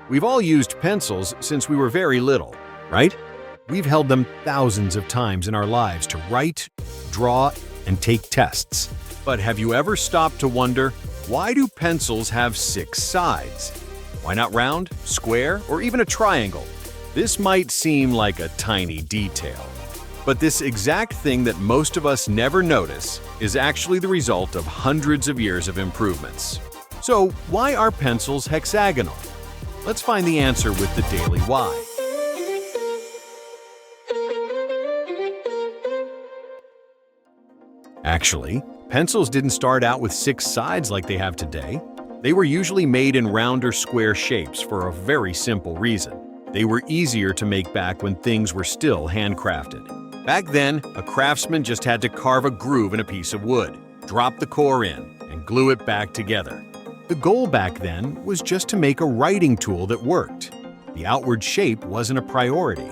We've all used pencils since we were very little, right? We've held them thousands of times in our lives to write, draw, and take tests. But have you ever stopped to wonder, why do pencils have 6 sides? Why not round, square, or even a triangle? This might seem like a tiny detail, but this exact thing that most of us never notice is actually the result of hundreds of years of improvements. So why are pencils hexagonal? Let's find the answer with the Daily Why. Actually, pencils didn't start out with 6 sides like they have today. They were usually made in round or square shapes for a very simple reason. They were easier to make back when things were still handcrafted. Back then, a craftsman just had to carve a groove in a piece of wood, drop the core in, and glue it back together. The goal back then was just to make a writing tool that worked. The outward shape wasn't a priority.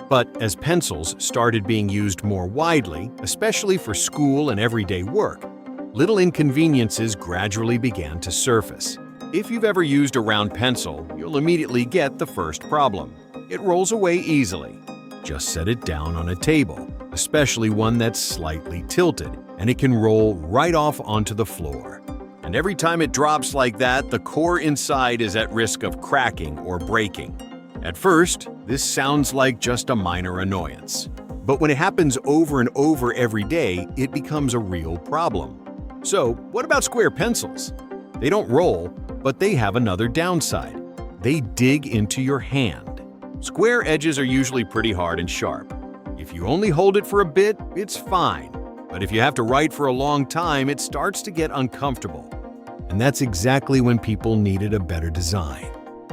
But as pencils started being used more widely, especially for school and everyday work, little inconveniences gradually began to surface. If you've ever used a round pencil, you'll immediately get the first problem. It rolls away easily. Just set it down on a table, especially one that's slightly tilted, and it can roll right off onto the floor. And every time it drops like that, the core inside is at risk of cracking or breaking. At first, this sounds like just a minor annoyance. But when it happens over and over every day, it becomes a real problem. So, what about square pencils? They don't roll, but they have another downside. They dig into your hand. Square edges are usually pretty hard and sharp. If you only hold it for a bit, it's fine. But if you have to write for a long time, it starts to get uncomfortable. And that's exactly when people needed a better design.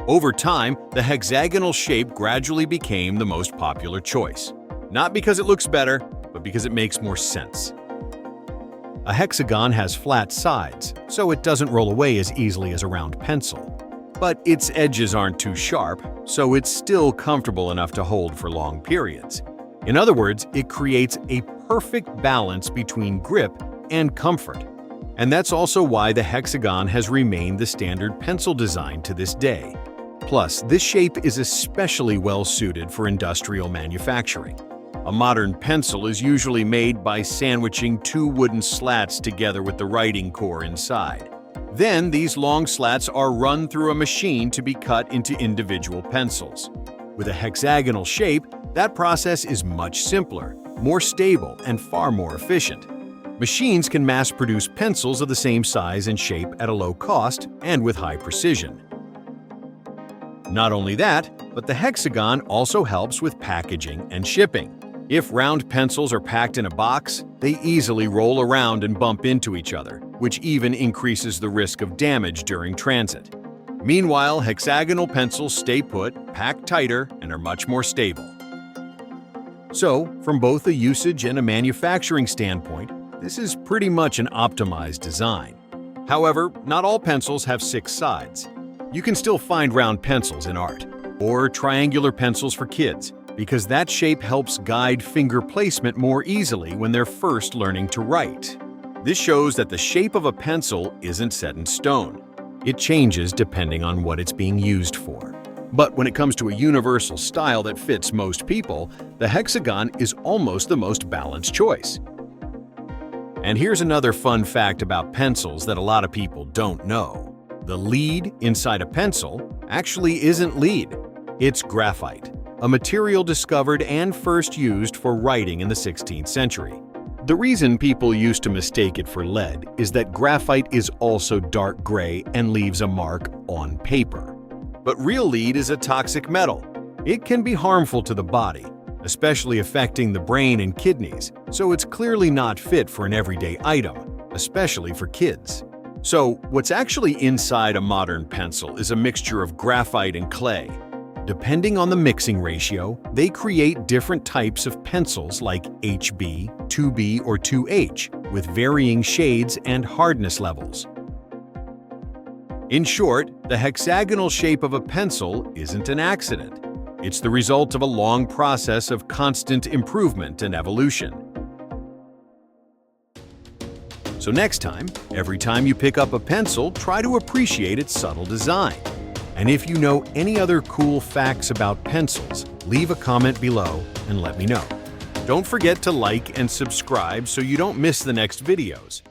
Over time, the hexagonal shape gradually became the most popular choice. Not because it looks better, but because it makes more sense. A hexagon has flat sides, so it doesn't roll away as easily as a round pencil. But its edges aren't too sharp, so it's still comfortable enough to hold for long periods. In other words, it creates a perfect balance between grip and comfort. And that's also why the hexagon has remained the standard pencil design to this day. Plus, this shape is especially well suited for industrial manufacturing. A modern pencil is usually made by sandwiching 2 wooden slats together with the writing core inside. Then these long slats are run through a machine to be cut into individual pencils. With a hexagonal shape, that process is much simpler, more stable, and far more efficient. Machines can mass-produce pencils of the same size and shape at a low cost and with high precision. Not only that, but the hexagon also helps with packaging and shipping. If round pencils are packed in a box, they easily roll around and bump into each other, which even increases the risk of damage during transit. Meanwhile, hexagonal pencils stay put, pack tighter, and are much more stable. So, from both a usage and a manufacturing standpoint, this is pretty much an optimized design. However, not all pencils have 6 sides. You can still find round pencils in art, or triangular pencils for kids, because that shape helps guide finger placement more easily when they're first learning to write. This shows that the shape of a pencil isn't set in stone. It changes depending on what it's being used for. But when it comes to a universal style that fits most people, the hexagon is almost the most balanced choice. And here's another fun fact about pencils that a lot of people don't know. The lead inside a pencil actually isn't lead, it's graphite, a material discovered and first used for writing in the 16th century. The reason people used to mistake it for lead is that graphite is also dark gray and leaves a mark on paper. But real lead is a toxic metal. It can be harmful to the body, especially affecting the brain and kidneys, so it's clearly not fit for an everyday item, especially for kids. So, what's actually inside a modern pencil is a mixture of graphite and clay. Depending on the mixing ratio, they create different types of pencils like HB, 2B, or 2H, with varying shades and hardness levels. In short, the hexagonal shape of a pencil isn't an accident. It's the result of a long process of constant improvement and evolution. So next time, every time you pick up a pencil, try to appreciate its subtle design. And if you know any other cool facts about pencils, leave a comment below and let me know. Don't forget to like and subscribe so you don't miss the next videos.